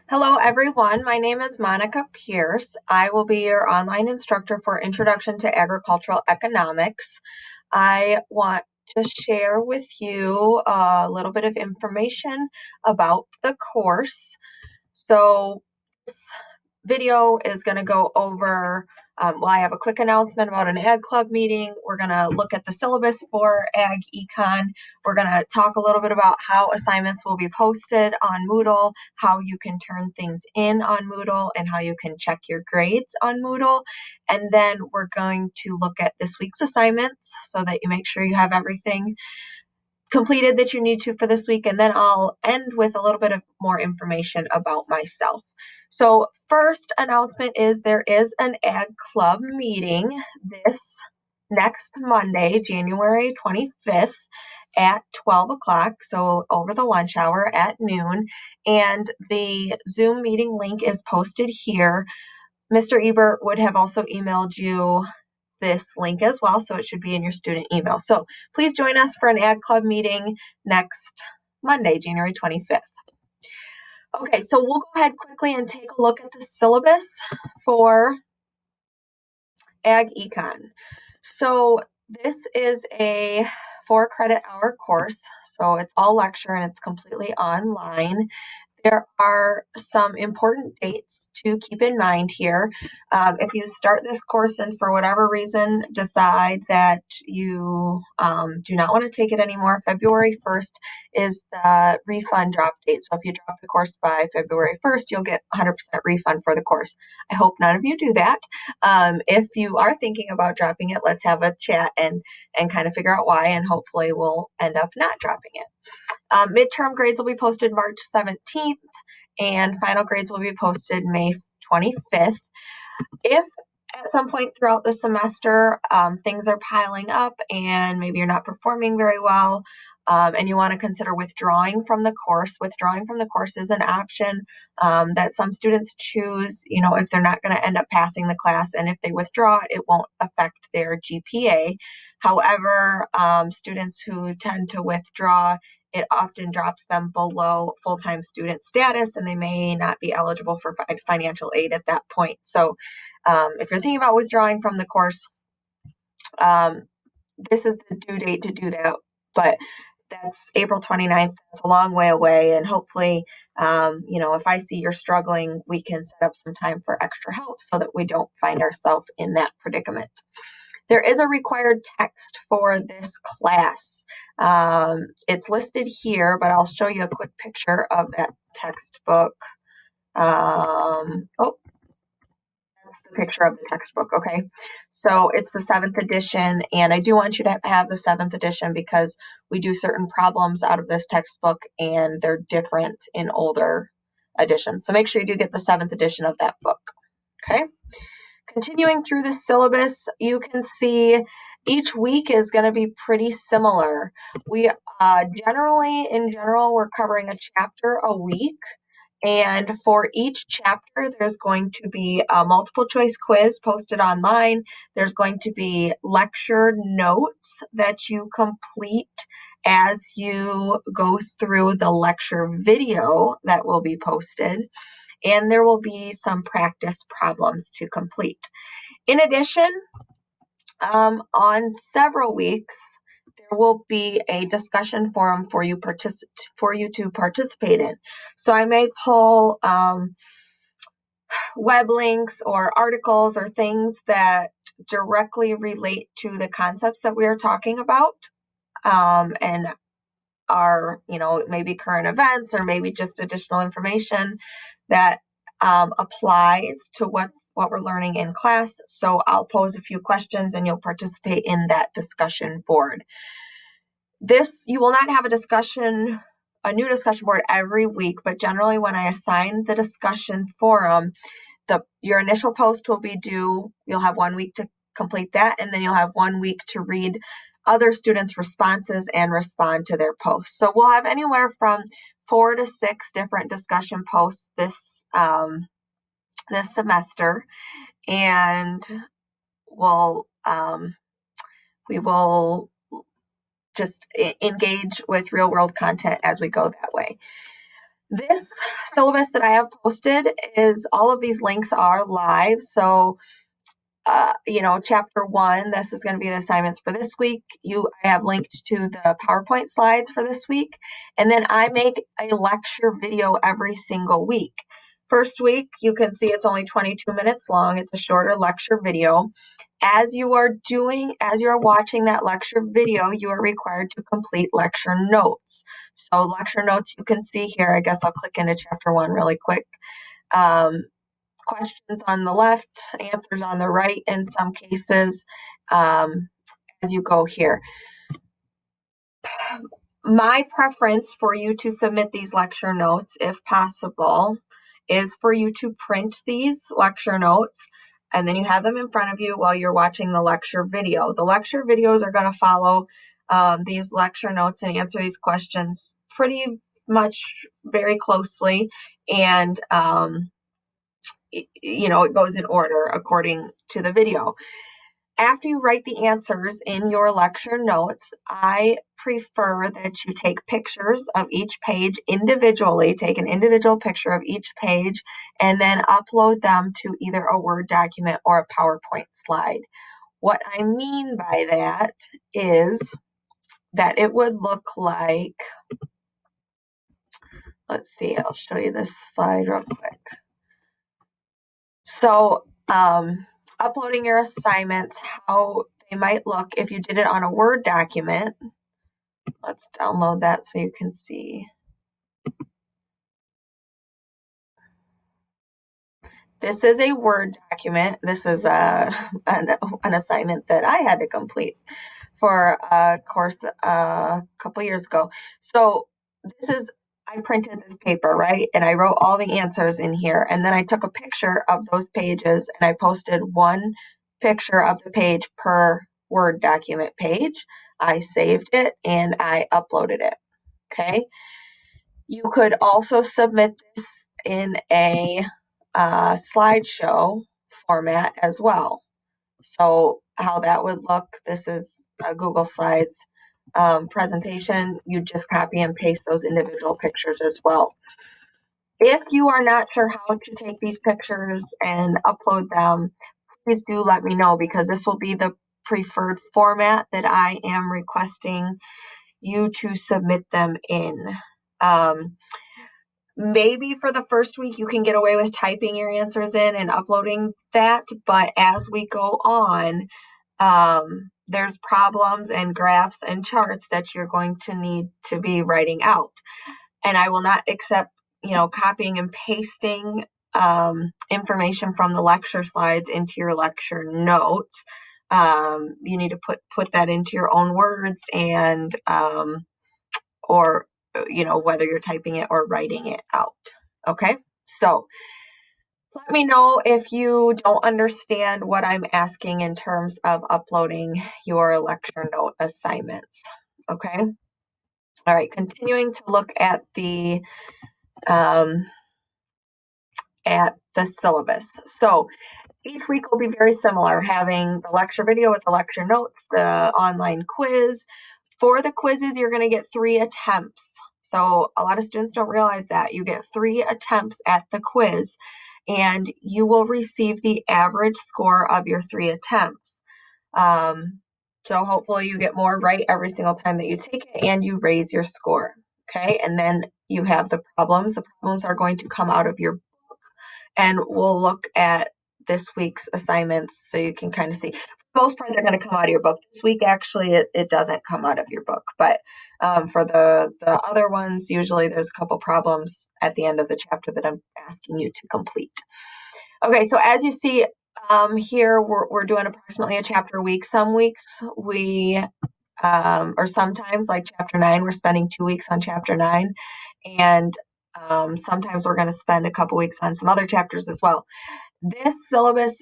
Hello, everyone. My name is Monica Pierce. I will be your online instructor for Introduction to Agricultural Economics. I want to share with you a little bit of information about the course. So, this video is going to go over, I have a quick announcement about an Ag Club meeting. We're going to look at the syllabus for Ag Econ. We're going to talk a little bit about how assignments will be posted on Moodle, how you can turn things in on Moodle, and how you can check your grades on Moodle. And then we're going to look at this week's assignments so that you make sure you have everything completed that you need to for this week, and then I'll end with a little bit of more information about myself. So first announcement is there is an Ag Club meeting this next Monday, January 25th at 12 o'clock, so over the lunch hour at noon, and the Zoom meeting link is posted here. Mr. Ebert would have also emailed you this link as well, so it should be in your student email. So please join us for an Ag Club meeting next Monday, January 25th. Okay, so we'll go ahead quickly and take a look at the syllabus for Ag Econ. So this is a 4 credit hour course, so it's all lecture and it's completely online. There are some important dates to keep in mind here. If you start this course and for whatever reason decide that you do not want to take it anymore, February 1st is the refund drop date. So if you drop the course by February 1st, you'll get 100% refund for the course. I hope none of you do that. If you are thinking about dropping it, let's have a chat and kind of figure out why, and hopefully we'll end up not dropping it. Midterm grades will be posted March 17th, and final grades will be posted May 25th. If at some point throughout the semester things are piling up and maybe you're not performing very well, and you want to consider withdrawing from the course, withdrawing from the course is an option that some students choose, if they're not going to end up passing the class, and if they withdraw, it won't affect their GPA. However, students who tend to withdraw, it often drops them below full-time student status, and they may not be eligible for financial aid at that point. So if you're thinking about withdrawing from the course, this is the due date to do that, but that's April 29th. That's a long way away, and hopefully, if I see you're struggling, we can set up some time for extra help so that we don't find ourselves in that predicament. There is a required text for this class. It's listed here, but I'll show you a quick picture of that textbook. That's the picture of the textbook, okay? So it's the 7th edition, and I do want you to have the 7th edition because we do certain problems out of this textbook, and they're different in older editions. So make sure you do get the 7th edition of that book, okay? Continuing through the syllabus, you can see each week is going to be pretty similar. We in general, we're covering a chapter a week. And for each chapter, there's going to be a multiple choice quiz posted online. There's going to be lecture notes that you complete as you go through the lecture video that will be posted. And there will be some practice problems to complete. In addition, on several weeks, there will be a discussion forum for you to participate in. So I may pull web links or articles or things that directly relate to the concepts that we are talking about, and are, maybe current events or maybe just additional information that applies to what we're learning in class. So I'll pose a few questions and you'll participate in that discussion board. You will not have a new discussion board every week, but generally when I assign the discussion forum, your initial post will be due. You'll have 1 week to complete that, and then you'll have 1 week to read other students' responses and respond to their posts. So we'll have anywhere from 4 to 6 different discussion posts this semester, and we will just engage with real world content as we go that way. This syllabus that I have posted is all of these links are live. So chapter 1, this is going to be the assignments for this week. I have linked to the PowerPoint slides for this week. And then I make a lecture video every single week. First week, you can see it's only 22 minutes long. It's a shorter lecture video. As you are watching that lecture video, you are required to complete lecture notes. So lecture notes you can see here. I guess I'll click into chapter 1 really quick. Questions on the left, answers on the right in some cases, as you go here. My preference for you to submit these lecture notes, if possible, is for you to print these lecture notes and then you have them in front of you while you're watching the lecture video. The lecture videos are going to follow these lecture notes and answer these questions pretty much very closely, and it goes in order according to the video. After you write the answers in your lecture notes, I prefer that you take pictures of each page individually, take an individual picture of each page, and then upload them to either a Word document or a PowerPoint slide. What I mean by that is that it would look like, let's see, I'll show you this slide real quick. So, uploading your assignments, how they might look if you did it on a Word document. Let's download that so you can see. This is a Word document. This is an assignment that I had to complete for a course a couple years ago. So I printed this paper, right? And I wrote all the answers in here. And then I took a picture of those pages and I posted one picture of the page per Word document page. I saved it and I uploaded it. Okay. You could also submit this in a slideshow format as well. So how that would look, this is a Google Slides presentation. You just copy and paste those individual pictures as well. If you are not sure how to take these pictures and upload them, please do let me know, because this will be the preferred format that I am requesting you to submit them in. Maybe for the first week you can get away with typing your answers in and uploading that, but as we go on, there's problems and graphs and charts that you're going to need to be writing out. And I will not accept, copying and pasting information from the lecture slides into your lecture notes. You need to put that into your own words, and or whether you're typing it or writing it out. Okay, so let me know if you don't understand what I'm asking in terms of uploading your lecture note assignments. Okay, all right, continuing to look at the syllabus. So each week will be very similar, having the lecture video with the lecture notes, the online quiz. For the quizzes, you're going to get 3 attempts. So a lot of students don't realize that. You get 3 attempts at the quiz, and you will receive the average score of your 3 attempts. So hopefully you get more right every single time that you take it, and you raise your score. Okay, and then you have the problems. The problems are going to come out of your book, and we'll look at this week's assignments so you can kind of see. For the most part, they're going to come out of your book. This week, actually, it doesn't come out of your book. But for the other ones, usually there's a couple problems at the end of the chapter that I'm asking you to complete. Okay, so as you see here, we're doing approximately a chapter a week. Some weeks or sometimes, like chapter 9, we're spending 2 weeks on chapter 9. And sometimes we're going to spend a couple weeks on some other chapters as well. This syllabus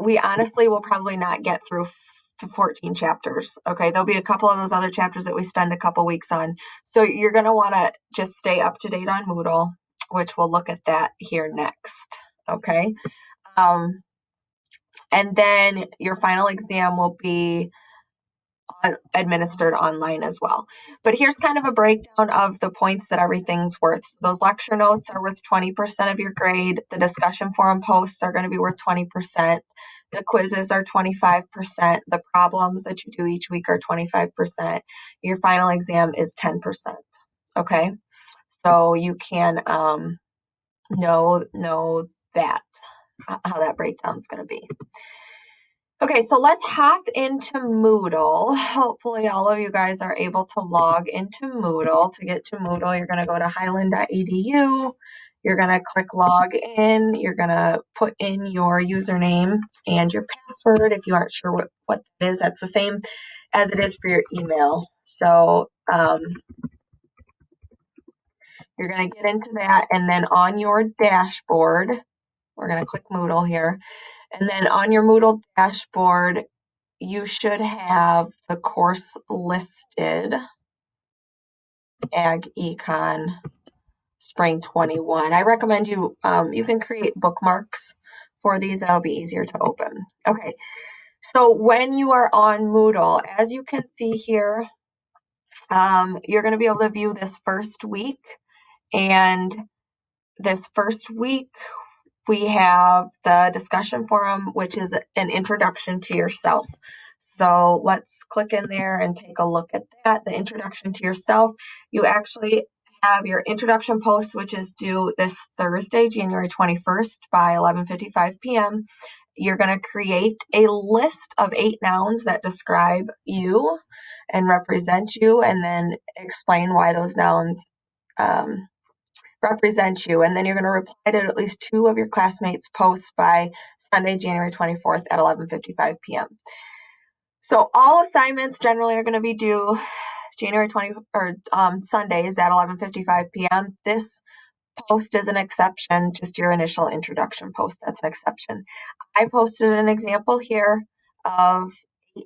we honestly will probably not get through 14 chapters. Okay, there'll be a couple of those other chapters that we spend a couple weeks on. So you're going to want to just stay up to date on Moodle, which we'll look at that here next. Okay. And then your final exam will be administered online as well. But here's kind of a breakdown of the points that everything's worth. So those lecture notes are worth 20% of your grade. The discussion forum posts are going to be worth 20%. The quizzes are 25%. The problems that you do each week are 25%. Your final exam is 10%. Okay. So you can know that how that breakdown is going to be. Okay, so let's hop into Moodle. Hopefully all of you guys are able to log into Moodle. To get to Moodle, you're going to go to highland.edu. You're going to click log in. You're going to put in your username and your password. If you aren't sure what that is, that's the same as it is for your email. So you're going to get into that, and then on your dashboard, we're going to click Moodle here. And then on your Moodle dashboard, you should have the course listed, Ag Econ Spring 21. I recommend you can create bookmarks for these. That'll be easier to open. Okay, so when you are on Moodle, as you can see here, you're going to be able to view this first week. And this first week, we have the discussion forum, which is an introduction to yourself. So let's click in there and take a look at that. The introduction to yourself, you actually have your introduction post, which is due this Thursday, January 21st by 11:55 p.m. You're going to create a list of 8 nouns that describe you and represent you, and then explain why those nouns represent you. And then you're going to reply to at least 2 of your classmates' posts by Sunday, January 24th at 11:55 p.m. So all assignments generally are going to be due January 20 or Sundays at 11:55 p.m. This post is an exception, just your initial introduction post. That's an exception. I posted an example here of 8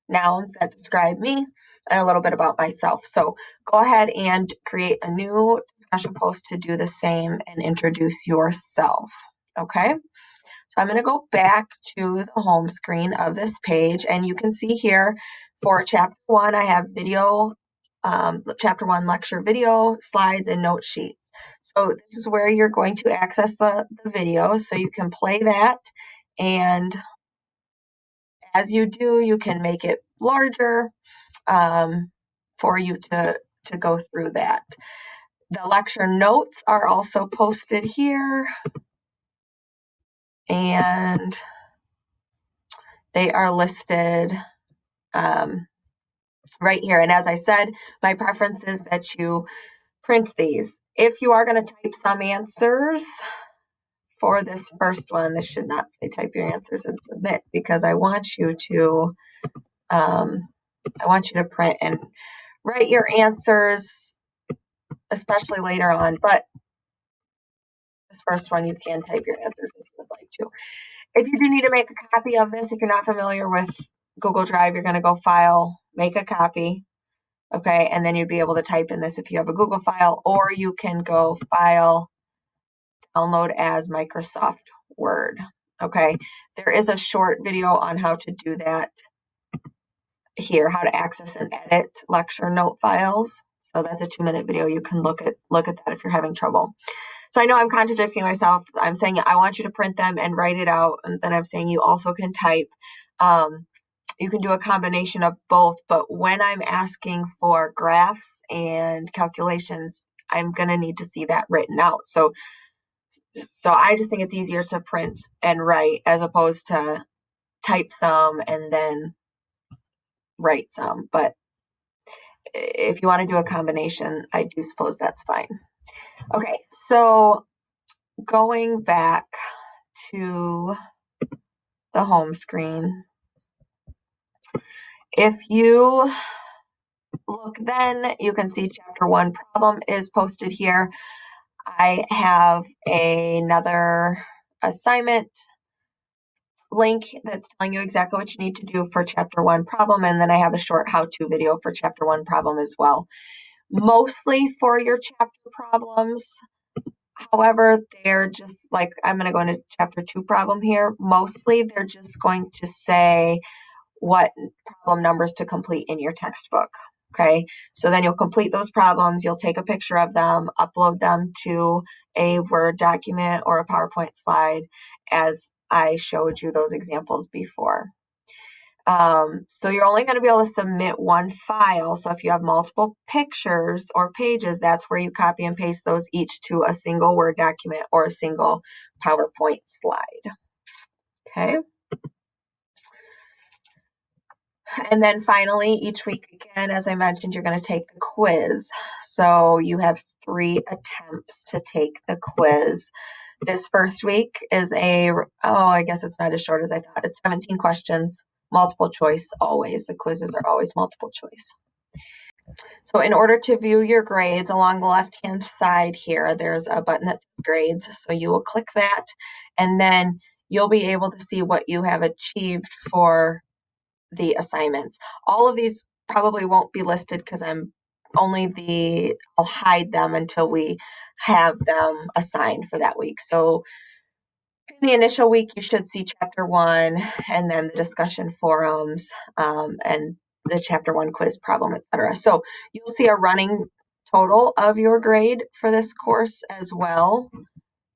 nouns that describe me and a little bit about myself. So go ahead and create a new discussion post to do the same and introduce yourself. Okay. So I'm going to go back to the home screen of this page, and you can see here for chapter 1, I have video, chapter 1 lecture video, slides, and note sheets. So this is where you're going to access the video, so you can play that, and as you do, you can make it larger for you to go through that. The lecture notes are also posted here, and they are listed right here. And as I said, my preference is that you print these. If you are going to type some answers for this first one, this should not say type your answers and submit, because I want you to print and write your answers, especially later on. But this first one, you can type your answers if you would like to. If you do need to make a copy of this, if you're not familiar with Google Drive, you're going to go File, Make a Copy. Okay, and then you'd be able to type in this if you have a Google file, or you can go File, Download as Microsoft Word. Okay, there is a short video on how to do that here, how to access and edit lecture note files. So that's a 2-minute video. You can look at that if you're having trouble. So I know I'm contradicting myself. I'm saying I want you to print them and write it out, and then I'm saying you also can type. You can do a combination of both, but when I'm asking for graphs and calculations, I'm going to need to see that written out. So I just think it's easier to print and write as opposed to type some and then write some. But if you want to do a combination, I do suppose that's fine. Okay, so going back to the home screen, if you look, then you can see chapter 1 problem is posted here. I have another assignment link that's telling you exactly what you need to do for chapter 1 problem, and then I have a short how-to video for chapter 1 problem as well. Mostly for your chapter problems, however, they're just like, I'm going to go into chapter 2 problem here. Mostly they're just going to say what problem numbers to complete in your textbook. Okay, so then you'll complete those problems, you'll take a picture of them, upload them to a Word document or a PowerPoint slide, as I showed you those examples before. So you're only going to be able to submit one file. So if you have multiple pictures or pages, that's where you copy and paste those each to a single Word document or a single PowerPoint slide. Okay. And then finally, each week again, as I mentioned, you're going to take the quiz. So you have 3 attempts to take the quiz. This first week is I guess it's not as short as I thought. It's 17 questions, multiple choice always. The quizzes are always multiple choice. So in order to view your grades, along the left-hand side here, there's a button that says grades. So you will click that, and then you'll be able to see what you have achieved for the assignments. All of these probably won't be listed because I'll hide them until we have them assigned for that week. So in the initial week, you should see chapter 1 and then the discussion forums, and the chapter 1 quiz problem, etc. So you'll see a running total of your grade for this course as well.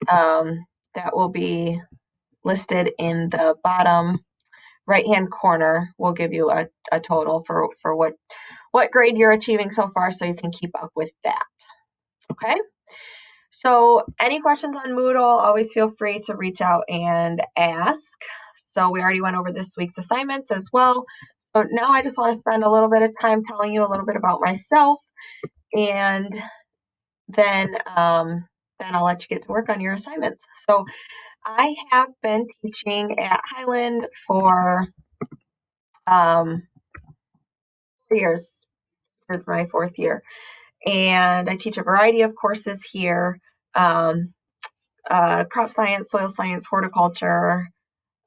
That will be listed in the bottom right-hand corner. Will give you a total for what grade you're achieving so far, so you can keep up with that. Okay. So any questions on Moodle, always feel free to reach out and ask. So we already went over this week's assignments as well. So now I just want to spend a little bit of time telling you a little bit about myself, and then I'll let you get to work on your assignments. So I have been teaching at Highland for 4 years. This is my 4th year. And I teach a variety of courses here. Crop science, soil science, horticulture,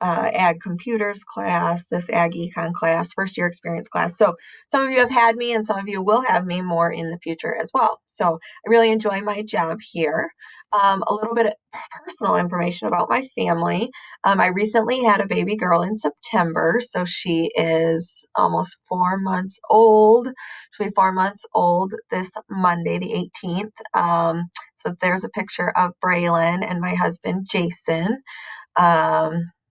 ag computers class, this ag econ class, first year experience class. So some of you have had me and some of you will have me more in the future as well. So I really enjoy my job here. A little bit of personal information about my family. I recently had a baby girl in September, so she is almost 4 months old. She'll be 4 months old this Monday, the 18th. So there's a picture of Braylon and my husband, Jason.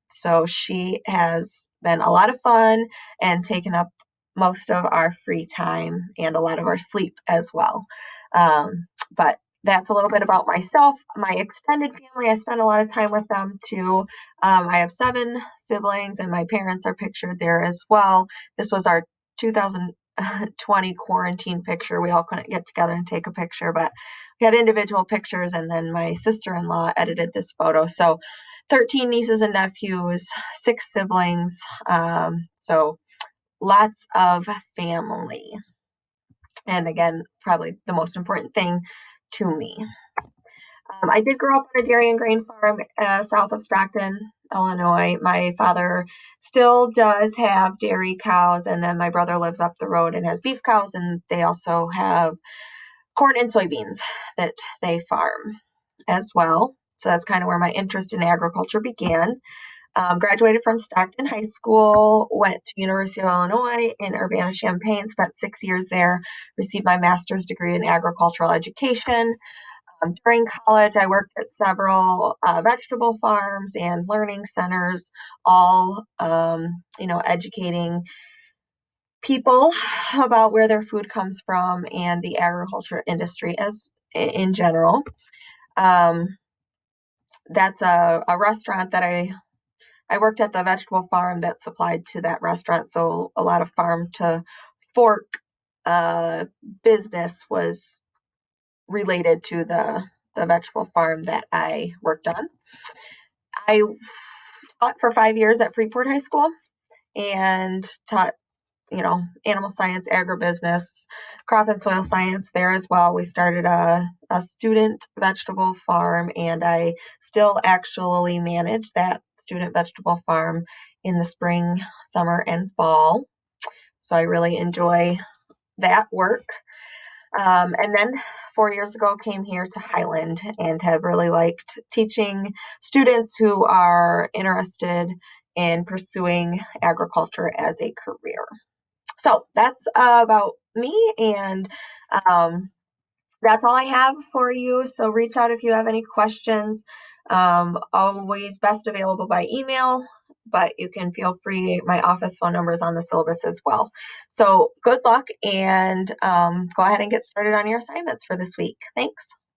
So she has been a lot of fun and taken up most of our free time and a lot of our sleep as well. But that's a little bit about myself. My extended family, I spend a lot of time with them too. I have 7 siblings and my parents are pictured there as well. This was our 2020 quarantine picture. We all couldn't get together and take a picture, but we had individual pictures, and then my sister-in-law edited this photo. So 13 nieces and nephews, 6 siblings. So lots of family. And again, probably the most important thing to me. I did grow up on a dairy and grain farm south of Stockton, Illinois. My father still does have dairy cows, and then my brother lives up the road and has beef cows, and they also have corn and soybeans that they farm as well. So that's kind of where my interest in agriculture began. Graduated from Stockton High School, went to University of Illinois in Urbana-Champaign, spent 6 years there, received my master's degree in agricultural education. During college, I worked at several vegetable farms and learning centers, all educating people about where their food comes from and the agriculture industry as in general. That's a restaurant that I worked at the vegetable farm that supplied to that restaurant. So a lot of farm to fork business was related to the vegetable farm that I worked on. I taught for 5 years at Freeport High School and taught, animal science, agribusiness, crop and soil science there as well. We started a student vegetable farm, and I still actually manage that student vegetable farm in the spring, summer, and fall. So I really enjoy that work. And then 4 years ago, came here to Highland, and have really liked teaching students who are interested in pursuing agriculture as a career. So that's about me, and that's all I have for you. So reach out if you have any questions. Always best available by email, but you can feel free. My office phone number is on the syllabus as well. So good luck, and go ahead and get started on your assignments for this week. Thanks.